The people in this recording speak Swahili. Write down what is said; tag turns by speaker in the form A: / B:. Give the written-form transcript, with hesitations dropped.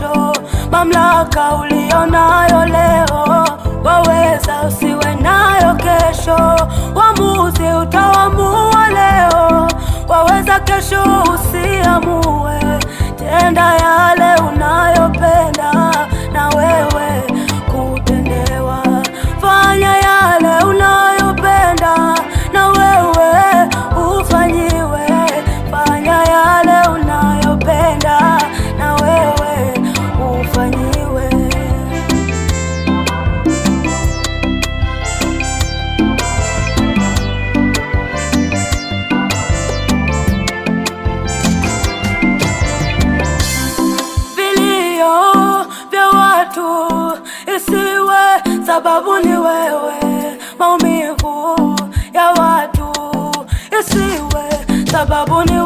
A: kesho. Mamlaka ulionayo leo waweza usiwe nayo kesho. Uamuzi utaamua leo, waweza kesho usiamue. Tenda yale unayopenda na wewe kutendewa. Fanya yale unayopenda na wewe ufanyiwe. Fanya yale unayopenda na wewe ufanyiwe. Vilio vya watu isiwe sababu ni wewe. Maumivu ya watu isiwe sababu ni